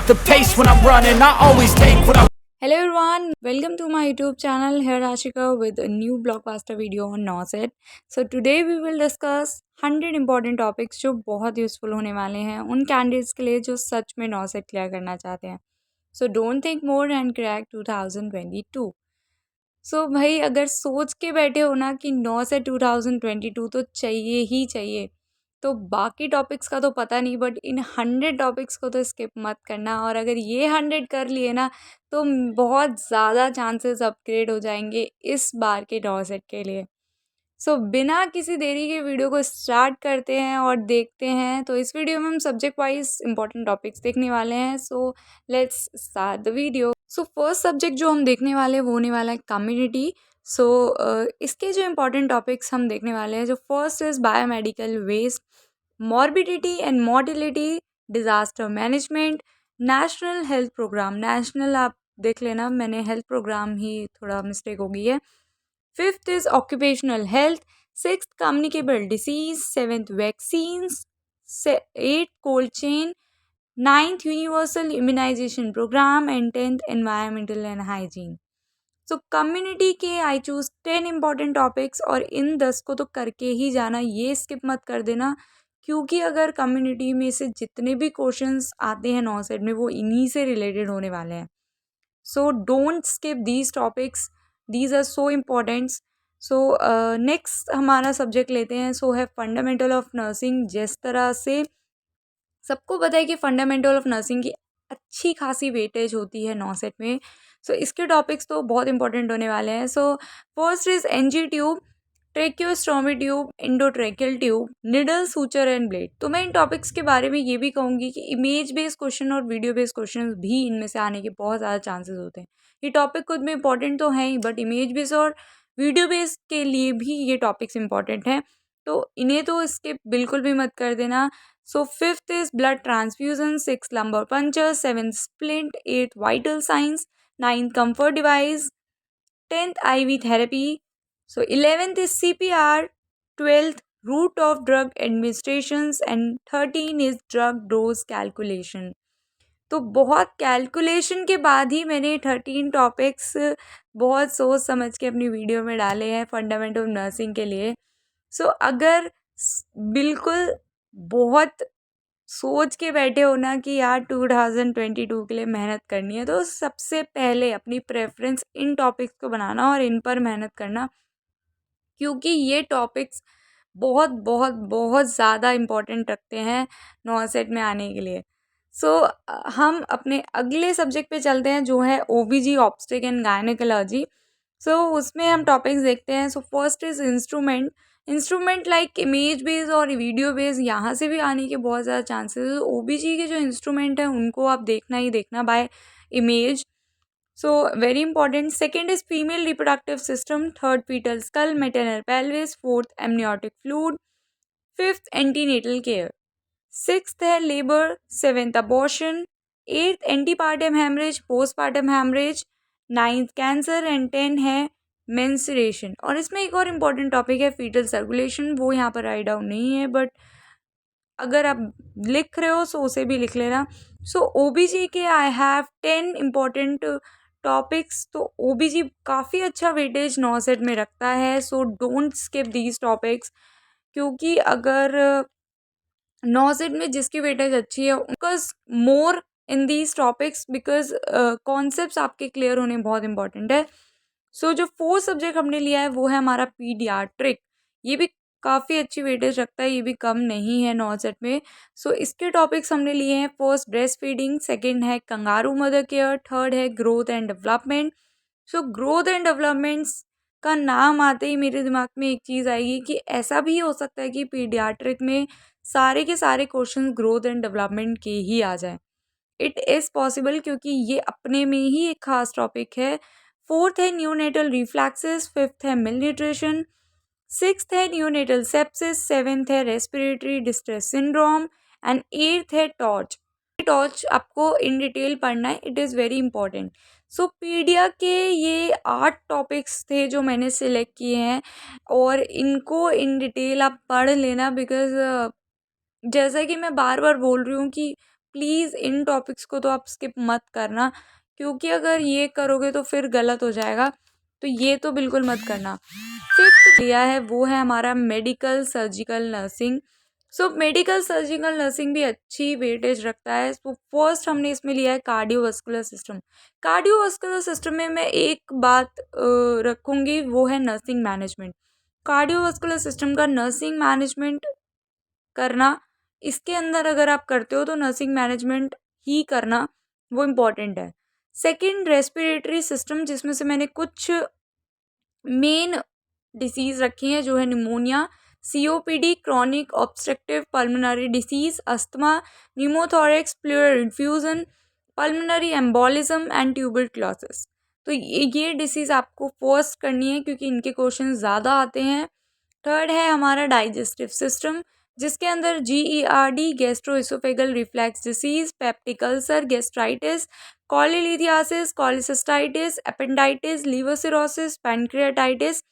the pace when I'm running. I always take what I Hello everyone, welcome to my YouTube channel. Here Ashika with a new blockbuster video on NOSET. So today we will discuss 100 important topics जो बहुत useful होने वाले हैं उन candidates के लिए जो सच में NOSET क्लियर करना चाहते हैं. So don't think more and crack 2022. सो भाई अगर सोच के बैठे हो ना कि NOSET 2022 तो चाहिए ही चाहिए, तो बाकी टॉपिक्स का तो पता नहीं, बट इन 100 टॉपिक्स को तो स्किप मत करना. और अगर ये 100 कर लिए ना तो बहुत ज़्यादा चांसेस अपग्रेड हो जाएंगे इस बार के NOSET के लिए. सो बिना किसी देरी के वीडियो को स्टार्ट करते हैं और देखते हैं. तो इस वीडियो में हम सब्जेक्ट वाइज इंपॉर्टेंट टॉपिक्स देखने वाले हैं. So let's start the video. So first subject जो हम देखने वाले हैं वो होने वाला है कम्युनिटी. सो इसके जो इम्पोर्टेंट टॉपिक्स हम देखने वाले हैं, जो first is biomedical waste, morbidity and mortality, disaster management, national health program. National आप देख लेना, मैंने हेल्थ प्रोग्राम ही थोड़ा मिस्टेक हो गई है. Fifth is occupational health, sixth communicable disease, seventh vaccines, eight cold chain, ninth universal immunization program and tenth environmental and hygiene. So community के I choose 10 important topics और इन 10 को तो करके ही जाना, ये स्किप मत कर देना, क्योंकि अगर कम्युनिटी में से जितने भी क्वेश्चंस आते हैं NOSET में वो इन्हीं से रिलेटेड होने वाले हैं. So don't skip these topics, these are so important. So next हमारा सब्जेक्ट लेते हैं. सो है फंडामेंटल ऑफ नर्सिंग. जिस तरह से सबको पता है कि फंडामेंटल ऑफ नर्सिंग की अच्छी खासी वेटेज होती है NOSET में. सो इसके टॉपिक्स तो बहुत इंपॉर्टेंट होने वाले हैं. So first is NG tube, tracheostomy tube, endotracheal tube, needle, suture and blade. तो मैं इन टॉपिक्स के बारे में ये भी कहूँगी कि इमेज बेस्ड क्वेश्चन और वीडियो बेस्ड क्वेश्चन भी इनमें से आने के बहुत ज़्यादा चांसेस होते हैं. ये टॉपिक खुद में इंपॉर्टेंट तो हैं ही, बट इमेज बेस्ड और वीडियो बेस्ड के लिए भी ये टॉपिक्स इंपॉर्टेंट हैं, तो इन्हें तो स्किप बिल्कुल भी मत कर देना. So fifth is blood transfusion, sixth lumbar puncture, seventh splint, eighth vital signs, ninth comfort device, 10th IV therapy. So 11th is CPR, 12th route of drug administrations and 13 is drug dose calculation. तो बहुत calculation के बाद ही मैंने 13 topics बहुत सोच समझ के अपनी वीडियो में डाले हैं फंडामेंटल नर्सिंग के लिए. सो अगर बिल्कुल बहुत सोच के बैठे हो ना कि यार 2022 के लिए मेहनत करनी है, तो सबसे पहले अपनी प्रेफरेंस इन टॉपिक्स को बनाना और इन पर मेहनत करना, क्योंकि ये टॉपिक्स बहुत बहुत बहुत ज़्यादा इम्पोर्टेंट रखते हैं NOSET में आने के लिए. सो हम अपने अगले सब्जेक्ट पे चलते हैं जो है OBG, ऑब्स्टेट एंड गायनेकोलॉजी. सो उसमें हम टॉपिक्स देखते हैं. So first is instrument. Instrument like image based और वीडियो बेस्ड, यहाँ से भी आने के बहुत ज़्यादा चांसेस. OBG के जो इंस्ट्रूमेंट हैं उनको आप देखना ही देखना by image. So very important. Second is female reproductive system, third fetal skull, maternal pelvis, fourth amniotic fluid, fifth antenatal care, sixth है labour, seventh abortion, eighth antepartum haemorrhage, postpartum haemorrhage, ninth cancer and 10 है menstruation. और इसमें एक और important topic है fetal circulation. वो यहाँ पर राइट डाउन नहीं है, बट अगर आप लिख रहे हो तो उसे भी लिख लेना. सो OBG के आई हैव 10 इम्पॉर्टेंट टॉपिक्स. तो OBG काफ़ी अच्छा वेटेज NOSET में रखता है. So don't skip these topics, क्योंकि अगर NOSET में जिसकी वेटेज अच्छी है उनका more in these topics, because concepts आपके क्लियर होने बहुत इंपॉर्टेंट है. सो जो फोर्थ सब्जेक्ट हमने लिया है वो है हमारा पीडियाट्रिक. ये भी काफ़ी अच्छी वेटेज रखता है, ये भी कम नहीं है NOSET में. सो इसके टॉपिक्स हमने लिए हैं. फर्स्ट ब्रेस्ट फीडिंग, सेकेंड है कंगारू मदर केयर, थर्ड है growth and development. So growth and developments का नाम आते ही मेरे दिमाग में एक चीज़ आएगी कि ऐसा भी हो सकता है कि पीडियाट्रिक में सारे के सारे क्वेश्चन ग्रोथ एंड डेवलपमेंट के ही आ जाए. इट इज़ पॉसिबल, क्योंकि ये अपने में ही एक खास टॉपिक है. फोर्थ है न्यूनेटल रिफ्लैक्सेस, फिफ्थ है मिल न्यूट्रिशन, सिक्स्थ है न्यूनेटल सेप्सिस, सेवेंथ है respiratory distress syndrome and eighth है टॉर्च. टॉर्च आपको इन डिटेल पढ़ना है, इट इज़ वेरी इंपॉर्टेंट. सो पीडिया के ये 8 टॉपिक्स थे जो मैंने सिलेक्ट किए हैं, और इनको इन डिटेल आप पढ़ लेना, बिकॉज जैसा कि मैं बार बार बोल रही हूँ कि प्लीज़ इन टॉपिक्स को तो आप स्किप मत करना, क्योंकि अगर ये करोगे तो फिर गलत हो जाएगा, तो ये तो बिल्कुल मत करना। फिफ्थ लिया है वो है हमारा medical surgical nursing. So medical surgical nursing भी अच्छी वेटेज रखता है। तो फर्स्ट हमने इसमें लिया है कार्डियोवास्कुलर सिस्टम। कार्डियोवास्कुलर सिस्टम में मैं एक बात रखूँगी, वो है नर्सिंग मैनेजमेंट। कार्डियोवास्कुलर सिस्टम का नर्सिंग मैनेजमेंट करना, इसके अंदर अगर आप करते हो तो नर्सिंग मैनेजमेंट ही करना, वो इम्पॉर्टेंट है। सेकेंड रेस्पिरेटरी सिस्टम, जिसमें से मैंने कुछ मेन डिसीज़ रखी हैं, जो है pneumonia, COPD, chronic obstructive pulmonary disease, asthma, pneumothorax, pleural infusion, pulmonary embolism and tuberculosis. तो ये डिसीज़ आपको फर्स्ट करनी है, क्योंकि इनके क्वेश्चन ज़्यादा आते हैं। थर्ड है हमारा डाइजेस्टिव सिस्टम, जिसके अंदर GERD, gastroesophageal reflux disease, peptic ulcer, gastritis, cholelithiasis, cholecystitis, appendicitis, liver cirrhosis, pancreatitis,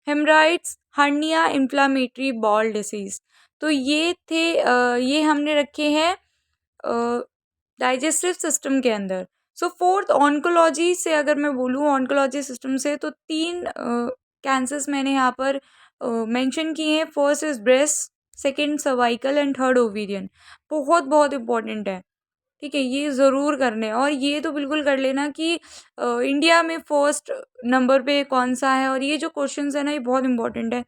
haemorrhoids, hernia, inflammatory bowel disease. तो ये हमने रखे हैं डाइजेस्टिव सिस्टम के अंदर। सो फोर्थ ऑन्कोलॉजी से अगर मैं बोलूँ, ऑन्कोलॉजी सिस्टम से तो 3 कैंसर्स मैंने यहाँ पर मेंशन किए हैं। First is breast, second cervical and third ovarian. बहुत बहुत इंपॉर्टेंट है, ठीक है, ये ज़रूर करने हैं। और ये तो बिल्कुल कर लेना कि इंडिया में फर्स्ट नंबर पे कौन सा है, और ये जो क्वेश्चंस है ना, ये बहुत इंपॉर्टेंट है।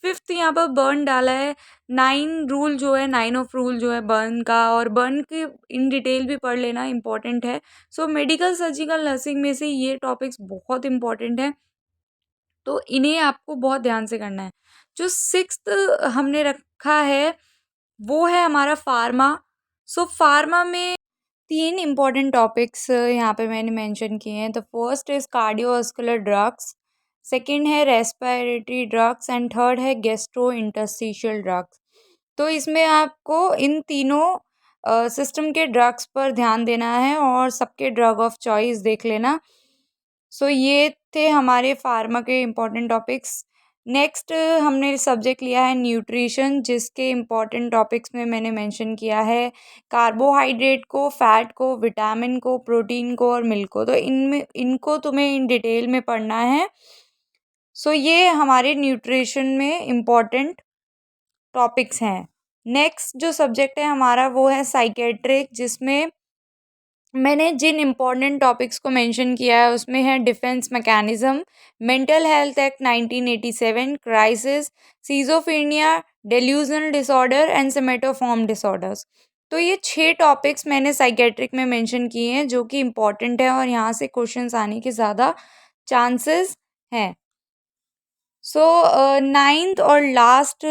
फिफ्थ यहाँ पर बर्न डाला है। 9 रूल जो है, 9 ऑफ रूल जो है बर्न का, और बर्न के इन डिटेल भी पढ़ लेना, इंपॉर्टेंट है। सो मेडिकल सर्जिकल नर्सिंग में से ये टॉपिक्स बहुत इंपॉर्टेंट है, तो इन्हें आपको बहुत ध्यान से करना है। जो सिक्स्थ हमने रखा है वो है हमारा फार्मा। सो फार्मा में 3 इम्पॉर्टेंट टॉपिक्स यहाँ पे मैंने मेंशन किए हैं। The first is cardiovascular drugs, second है रेस्पिरेटरी ड्रग्स एंड थर्ड है गैस्ट्रोइंटरस्टिशियल ड्रग्स। तो इसमें आपको इन तीनों सिस्टम के ड्रग्स पर ध्यान देना है और सबके ड्रग ऑफ चॉइस देख लेना। सो ये थे हमारे फार्मा के इम्पॉर्टेंट टॉपिक्स। नेक्स्ट हमने सब्जेक्ट लिया है न्यूट्रिशन, जिसके इम्पॉर्टेंट टॉपिक्स में मैंने मेंशन किया है कार्बोहाइड्रेट को, फैट को, विटामिन को, प्रोटीन को और मिल्क को। तो इनको तुम्हें इन डिटेल में पढ़ना है। सो ये हमारे न्यूट्रिशन में इम्पॉर्टेंट टॉपिक्स हैं। नेक्स्ट जो सब्जेक्ट है हमारा वो है साइकेट्रिक, जिसमें मैंने जिन इम्पॉर्टेंट टॉपिक्स को मेंशन किया है उसमें है defence mechanism, mental health act 1987, crisis, schizophrenia, delusional disorder and somatoform disorders. तो ये 6 टॉपिक्स मैंने साइकेट्रिक में मेंशन किए हैं, जो कि इम्पॉर्टेंट है और यहाँ से क्वेश्चंस आने के ज़्यादा चांसेस हैं। सो 9th और लास्ट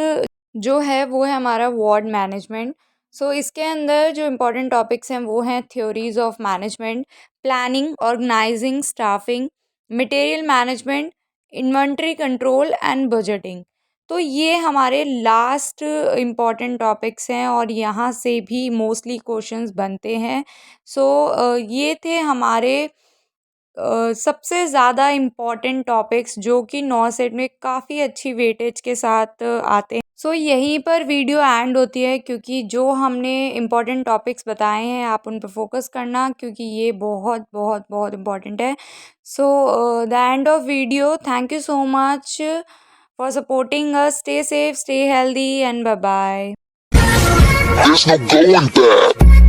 जो है वो है हमारा वार्ड मैनेजमेंट। सो इसके अंदर जो इम्पोर्टेंट टॉपिक्स हैं वो हैं theories of management, planning, organizing, staffing, material management, inventory control and budgeting. तो ये हमारे लास्ट इम्पॉर्टेंट टॉपिक्स हैं और यहाँ से भी मोस्टली क्वेश्चंस बनते हैं। सो ये थे हमारे सबसे ज़्यादा इम्पॉर्टेंट टॉपिक्स, जो कि 9 सेट में काफ़ी अच्छी वेटेज के साथ आते हैं। सो यहीं पर वीडियो एंड होती है, क्योंकि जो हमने इम्पॉर्टेंट टॉपिक्स बताए हैं आप उन पर फोकस करना, क्योंकि ये बहुत बहुत बहुत इम्पॉर्टेंट है। So the end of video. Thank you so much for supporting us. Stay safe, stay healthy and bye bye. There's no going back.